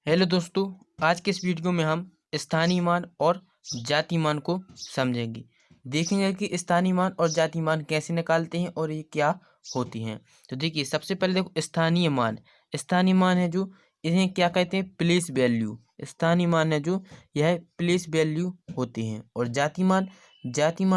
Hello दोस्तों, आज के इस वीडियो में हम स्थानीय मान और जाति मान को समझेंगे। देखेंगे कि स्थानीय मान और जाति मान कैसे निकालते हैं और ये क्या होती हैं। तो देखिए, सबसे पहले देखो स्थानीय मान है जो, इन्हें क्या कहते हैं, प्लेस वैल्यू। स्थानीय मान है जो यह प्लेस वैल्यू होती हैं। और जाति मान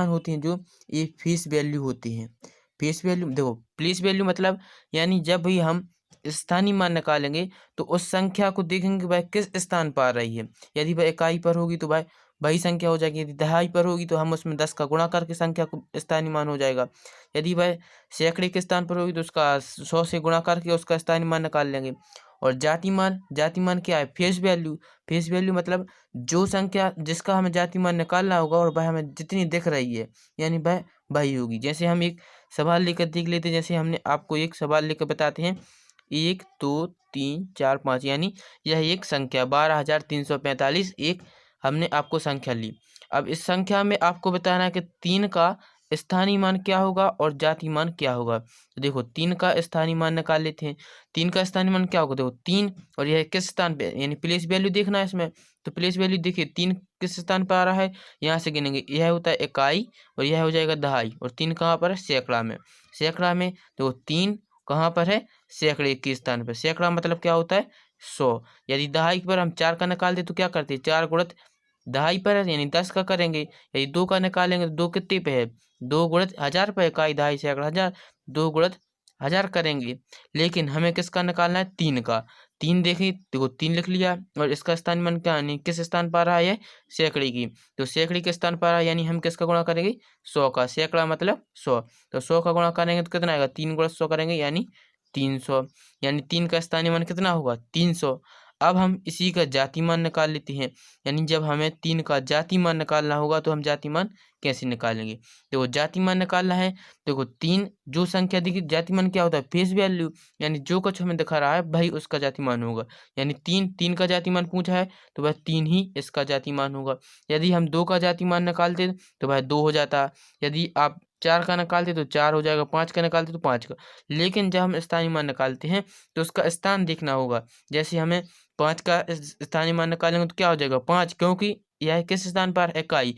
होती हैं जो ये फेस वैल्यू होती हैं। फेस वैल्यू देखो, प्लेस वैल्यू मतलब यानी जब भी हम स्थानीय मान निकालेंगे तो उस संख्या को देखेंगे कि वह किस स्थान पर आ रही है। यदि वह इकाई पर होगी तो वह वही संख्या हो जाएगी। यदि दहाई पर होगी तो हम उसमें 10 का गुणा करके संख्या को स्थानीय मान हो जाएगा। यदि वह सैकड़े के स्थान पर होगी तो उसका 100 से गुणा करके उसका स्थानीय मान निकाल लेंगे। और जाति मान क्या है? फेस वैल्यू मतलब जो संख्या जिसका हमें जाति मान निकालना होगा और वह हमें जितनी दिख रही है यानी वह वही होगी। जैसे हम एक सवाल लेकर देख लेते हैं। जैसे हमने आपको एक सवाल लेकर बताते हैं, 1 2 3 4 5, यानी यह एक संख्या 12,345 एक हमने आपको संख्या ली। अब इस संख्या में आपको बताना है कि 3 का स्थानीय मान क्या होगा और जाति मान क्या होगा। तो देखो, 3 का स्थानीय मान निकाल लेते हैं। 3 का स्थानीय मान क्या होगा? देखो 3, और यह किस स्थान पे, यानी प्लेस वैल्यू देखना है इसमें। तो प्लेस वैल्यू देखिए, 3 किस स्थान पर आ रहा है, यहाँ से गिनेंगे। यह होता है इकाई और यह हो जाएगा दहाई। और 3 कहाँ पर है? सैकड़ा में। तो 3 कहाँ पर है? सैकड़े के स्थान पर। सैकड़ा मतलब क्या होता है? 100। यदि दहाई पर हम 4 का निकाल दे तो क्या करते हैं? 4 गुणित दहाई पर है यानी 10 का करेंगे। यदि 2 का निकालेंगे तो 2 कितने पे है? 2 गुणित 1000 पे। इकाई दहाई सैकड़ा 1000, 2 गुणित 1000 करेंगे। लेकिन हमें किसका निकालना है? 3 का। 3 देखिए, देखो 3 लिख लिया और इसका स्थानीय मान क्या, यानी किस स्थान पर आ रहा है? सैकड़े की। तो सैकड़े के स्थान पर आ रहा है यानी हम किसका गुणा करेंगे? 100 का। सैकड़ा मतलब 100। तो 100 का गुणा करेंगे तो कितना आएगा? 3 गुणा 100 करेंगे यानी 300। यानी 3 का स्थानीय मान कितना होगा? 300। अब हम इसी का जाति मान निकाल लेते हैं। यानी जब हमें 3 का जाति मान निकालना होगा तो हम जाति मान कैसे निकालेंगे? देखो, जाति मान निकालना है। देखो 3 जो संख्या दिखी, जाति मान क्या होता है? फेस वैल्यू, यानी जो कुछ हमें दिखा रहा है वही उसका जाति मान होगा। यानी 3 का जाति मान पूछा है तो वह 3 ही इसका जाति मान होगा। यदि हम 2 का जाति मान निकालते तो वह 2 हो जाता। यदि आप 4 का निकालते तो 4 हो जाएगा, 5 का निकालते तो 5 का। लेकिन जब हम स्थानीय मान निकालते हैं तो उसका स्थान देखना होगा। जैसे हमें 5 का स्थानीय मान निकालेंगे तो क्या हो जाएगा? 5, क्योंकि यह किस स्थान पर? इकाई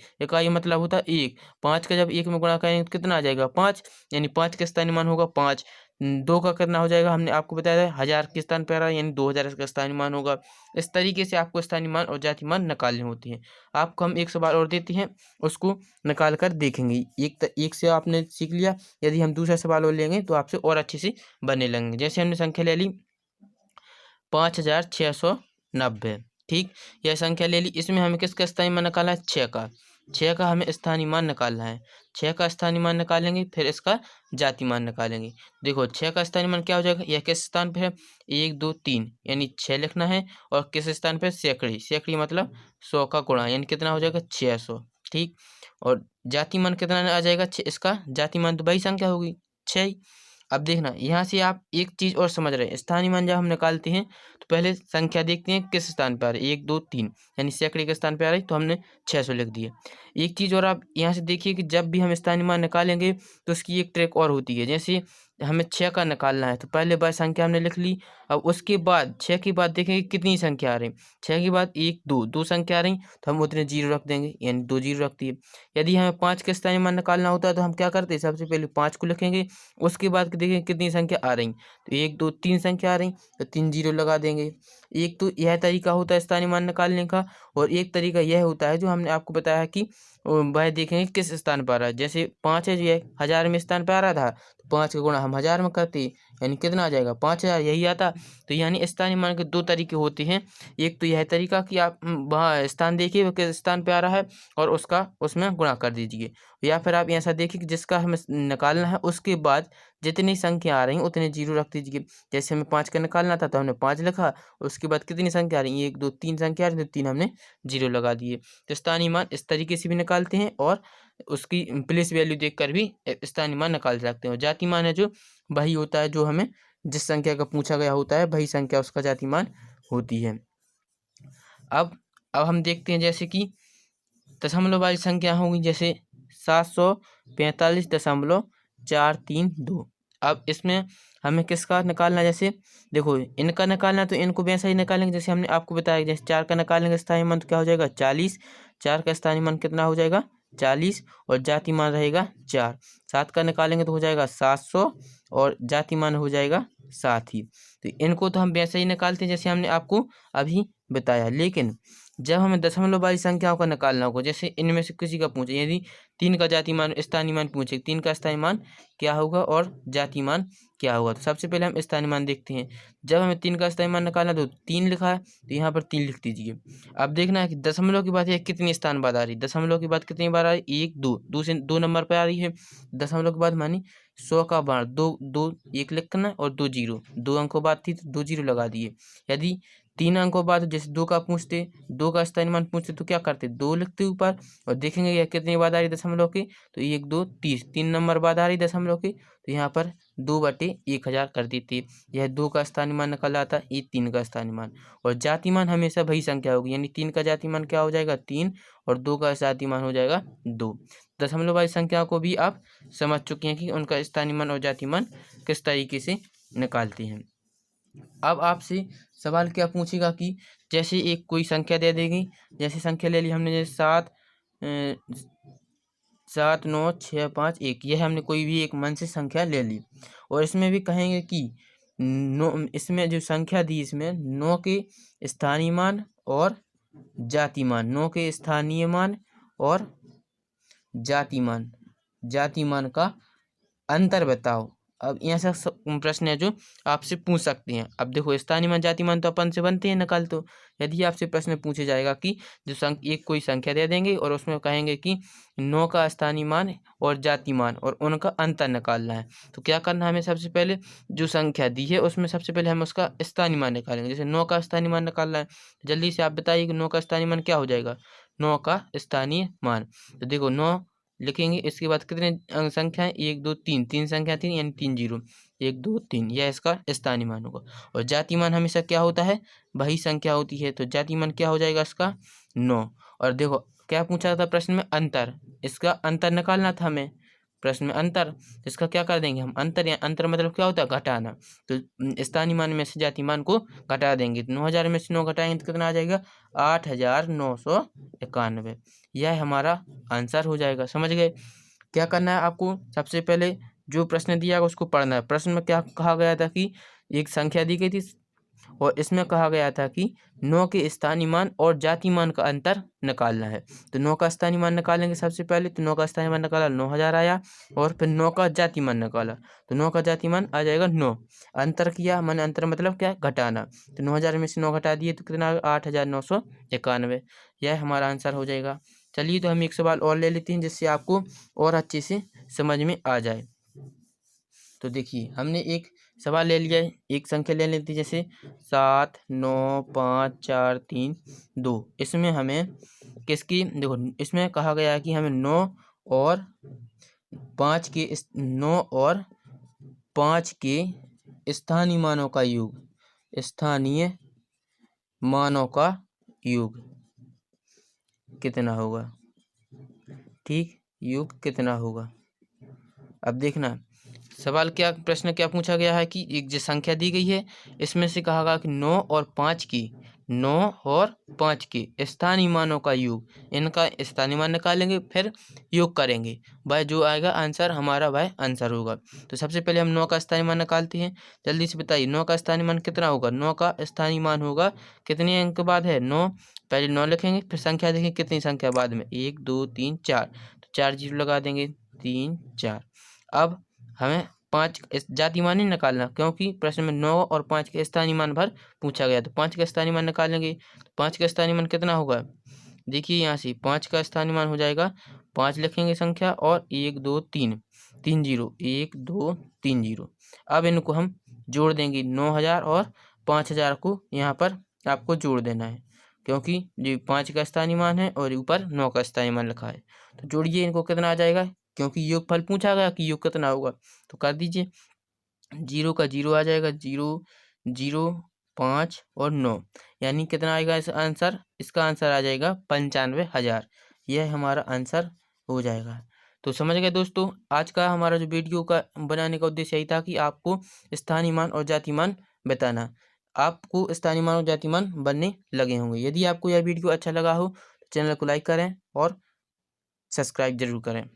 मतलब होता है 1। 5 का जब 1 में गुणा करेंगे तो कितना आ जाएगा? 5। यानी 5 का स्थानीय मान होगा 5। 2 का कितना हो जाएगा? हमने आपको बताया था 1000 के स्थान पर आ रहा है यानी 2000 इसका स्थानीय मान होगा। इस तरीके से आपको स्थानीय मान और जाति मान निकालने होते हैं। आपको हम एक सवाल और देते हैं, उसको निकाल कर देखेंगे। एक से आपने सीख लिया। यदि हम दूसरा सवाल और लेंगे तो आपसे और अच्छे से बनने लगेंगे। जैसे हमने संख्या ले ली 5690। ठीक, यह संख्या ले ली। इसमें हमें किसका स्थानीय मान निकालना है? 6 का। 6 का हमें स्थानीय मान निकालना है। 6 का स्थानीय मान निकालेंगे, फिर इसका जाति मान निकालेंगे। देखो 6 का स्थानीय मान क्या हो जाएगा? यह किस स्थान पे है? 1 2 3, यानी 6 लिखना है। और किस स्थान पे? सैकड़ी। सैकड़ी मतलब 100 का गुणा, यानी कितना हो जाएगा? 600। ठीक, और जाति मान कितना आ जाएगा? इसका जाति मान तो वही संख्या होगी, 6। अब देखना, यहाँ से आप एक चीज और समझ रहे हैं। स्थानीय मान जब हम निकालते हैं तो पहले संख्या देखते हैं किस स्थान पर आ रही है। 1 2 3, यानी सैकड़े के स्थान पर आ रही, तो हमने 600 लिख दिया। एक चीज और आप यहाँ से देखिए कि जब भी हम स्थानीय मान निकालेंगे तो उसकी एक ट्रिक और होती है। जैसे हमें 6 का निकालना है तो पहले वह संख्या हमने लिख ली। अब उसके बाद 6 के बाद देखेंगे कितनी संख्या आ रही। 6 के बाद 1 2 2 संख्या आ रही तो हम उतने जीरो रख देंगे, यानी 2 जीरो रख दिए। यदि हमें 5 का स्थानीय मान निकालना होता है तो हम क्या करते हैं? सबसे पहले 5 को लिखेंगे, उसके बाद देखेंगे कितनी संख्या आ रही। तो 1 2 3 संख्या आ रही तो 3 जीरो लगा देंगे। एक तो यह तरीका होता है स्थानीय मान निकालने का। और एक तरीका यह होता है जो हमने आपको बताया कि वह देखेंगे किस स्थान पर आ रहा है। जैसे 5 है जो है 1000 में स्थान पर आ रहा था, तो 5 का गुणा हम 1000 में करते, यानी कितना आ जाएगा? 5000, यही आता। तो यानी स्थानीय मान के 2 तरीके होते हैं। एक तो यह तरीका कि आप वहाँ स्थान देखिए वो किस स्थान पे आ रहा है और उसका उसमें गुणा कर दीजिए। या फिर आप ऐसा देखिए कि जिसका हमें निकालना है उसके बाद जितनी संख्या आ रही उतने जीरो रख दीजिए। जैसे हमें 5 का निकालना था तो हमने 5 लिखा, उसके बाद कितनी संख्या आ रही है? 1 2 3 संख्या आ रही, तो 3 हमने जीरो लगा दिए। तो स्थानीय मान इस तरीके से भी निकालते हैं और उसकी प्लेस वैल्यू देखकर भी स्थानीय मान निकाल सकते हैं। और जाति मान है जो वही होता है जो हमें जिस संख्या का पूछा गया होता है वही संख्या उसका जाति मान होती है। अब हम देखते हैं जैसे कि दशमलव वाली संख्या होंगी, जैसे 745.432। अब इसमें हमें किसका निकालना है, जैसे देखो इनका निकालना तो इनको वैसा ही निकालेंगे जैसे हमने आपको बताया। जैसे 4 का निकालेंगे स्थानीय मान तो क्या हो जाएगा 40, 4 का स्थानीय मान कितना हो जाएगा 40 और जाति मान रहेगा 4। 7 का निकालेंगे तो हो जाएगा 700 और जाति मान हो जाएगा 7 ही। तो इनको तो हम वैसे ही निकालते हैं जैसे हमने आपको अभी बताया। लेकिन जब हमें दशमलव वाली संख्याओं का निकालना होगा, जैसे इनमें से किसी का पूछे, यदि 3 का जाति मान स्थानीय मान पूछे, 3 का स्थानीय मान क्या होगा और जाति मान क्या होगा, तो सबसे पहले हम स्थानीय मान देखते हैं। जब हमें 3 का स्थानीय मान निकालना तो 3 लिखा है तो यहाँ पर 3 लिख दीजिए। अब देखना है कि दशमलव की बात है कितनी स्थान बाद आ रही है, दशमलव की बात कितनी बार आ रही है 1 2 से 2 नंबर पर आ रही है। दशमलव के बाद मानी 100 का बार 2 2 1 लिखना और 2 0, 2 अंकों बाद थी तो 2 0 लगा दिए। यदि 3 अंकों बाद जैसे 2 का पूछते, 2 का स्थानीय मान पूछते तो क्या करते 2 लिखते ऊपर और देखेंगे यह कितनी बाद आ रही दशमलव की, तो 1 2 30, 3 नंबर बाद आ रही दशमलव की, तो यहाँ पर 2/1000 कर देती। यह 2 का स्थानीय मान निकल आता, ये 3 का स्थानीय मान। और जाति मान हमेशा वही संख्या होगी, यानी 3 का जाति मान क्या हो जाएगा 3 और 2 का जाति मान हो जाएगा 2। दशमलव वाली संख्या को भी आप समझ चुके हैं कि उनका स्थानीय मान और जाति मान किस तरीके से निकालते हैं। अब आपसे सवाल क्या पूछेगा कि जैसे एक कोई संख्या दे देगी, जैसे संख्या ले ली हमने, जैसे 7 9 6 5 1, यह हमने कोई भी एक मन से संख्या ले ली और इसमें भी कहेंगे कि नो, इसमें जो संख्या दी इसमें 9 के स्थानीय मान और जाति मान, 9 के स्थानीय मान और जाति मान का अंतर बताओ। अब यहाँ से प्रश्न है जो आपसे पूछ सकते हैं। अब देखो स्थानीय मान जाति मान तो अपन से बनते हैं निकाल, तो यदि आपसे प्रश्न पूछे जाएगा कि जो एक कोई संख्या दे देंगे और उसमें कहेंगे कि 9 का स्थानीय मान और जाति मान और उनका अंतर निकालना है, तो क्या करना है हमें, सबसे पहले जो संख्या दी है उसमें सबसे पहले हम उसका स्थानीय मान निकालेंगे। जैसे 9 का स्थानीय मान निकालना है, जल्दी से आप बताइए कि 9 का स्थानीय मान क्या हो जाएगा। 9 का स्थानीय मान, तो देखो 9 लिखेंगे, इसके बाद कितने संख्या है 1 2 3, 3 संख्या 3 यानी 3 0, 1 2 3, यह इसका स्थानीय मान होगा। और जाति मान हमेशा क्या होता है वही संख्या होती है, तो जाति मान क्या हो जाएगा इसका 9। और देखो क्या पूछा था प्रश्न में अंतर, इसका अंतर निकालना था हमें प्रश्न में अंतर, इसका क्या कर देंगे हम अंतर, या अंतर मतलब क्या होता है घटाना, तो स्थानीय मान में से जाति मान को घटा देंगे, तो 9000 में से 9 घटाएंगे तो कितना आ जाएगा 8991। यह हमारा आंसर हो जाएगा। समझ गए। क्या करना है आपको, सबसे पहले जो प्रश्न दिया है उसको पढ़ना है। प्रश्न में क्या कहा गया था कि एक संख्या दी गई थी और इसमें कहा गया था कि 9 के स्थानीय मान और जाति मान का अंतर निकालना है। तो 9 का स्थानीय मान निकालेंगे सबसे पहले, तो 9 का स्थानीय मान निकाला 9000 आया और फिर 9 का जाति मान निकाला, तो 9 का जाति मान आ जाएगा 9। अंतर किया, मैंने अंतर मतलब क्या घटाना, तो 9000 में से 9 घटा दिए तो कितना 8991। यह हमारा आंसर हो जाएगा। चलिए तो हम एक सवाल और ले लेते हैं जिससे आपको और अच्छे से समझ में आ जाए। तो देखिए हमने एक सवाल ले लिया है, एक संख्या ले लेती है जैसे 7 9 5 4 3 2। इसमें हमें किसकी, देखो इसमें कहा गया है कि हमें 9 और 5 के स्थानीय मानों का योग, स्थानीय मानों का योग कितना होगा, ठीक, योग कितना होगा। अब देखना सवाल क्या, प्रश्न क्या पूछा गया है कि एक जो संख्या दी गई है इसमें से कहा गया कि 9 और 5 के स्थानीय मानों का योग, इनका स्थानीय मान निकालेंगे फिर योग करेंगे, वह जो आएगा आंसर हमारा वह आंसर होगा। तो सबसे पहले हम 9 का स्थानीय मान निकालते हैं। जल्दी से बताइए 9 का स्थानीय मान कितना होगा। 9 का स्थानीय मान होगा, कितने अंक बाद है 9, पहले 9 लिखेंगे फिर संख्या देखेंगे कितनी संख्या बाद में 1 2 3 4, तो 4 0 लगा देंगे 3 4। अब हमें 5 जाति मान ही निकालना, क्योंकि प्रश्न में 9 और 5 के स्थानीय मान भर पूछा गया, तो 5 का स्थानीय मान निकालेंगे। 5 का स्थानीय मान कितना होगा, देखिए यहाँ से 5 का स्थानीय मान हो जाएगा, 5 लिखेंगे संख्या और 1 2 3 3 0, 1 2 3 0। अब इनको हम जोड़ देंगे, 9000 और 5000 को यहाँ पर आपको जोड़ देना है, क्योंकि जो 5 का स्थानीय मान है और ऊपर 9 का स्थानीय मान लिखा है, तो जोड़िए इनको कितना आ जाएगा, क्योंकि योगफल पूछा गया कि योग कितना होगा, तो कर दीजिए। 0 का 0 आ जाएगा, 0 0 5 और 9, यानी कितना आएगा इस आंसर, इसका आंसर आ जाएगा 95000। यह हमारा आंसर हो जाएगा। तो समझ गए दोस्तों, आज का हमारा जो वीडियो का बनाने का उद्देश्य यही था कि आपको स्थानीय मान और जाति मान बताना। आपको स्थानीय मान और जाति मान बनने लगे होंगे। यदि आपको यह वीडियो अच्छा लगा हो तो चैनल को लाइक करें और सब्सक्राइब जरूर करें।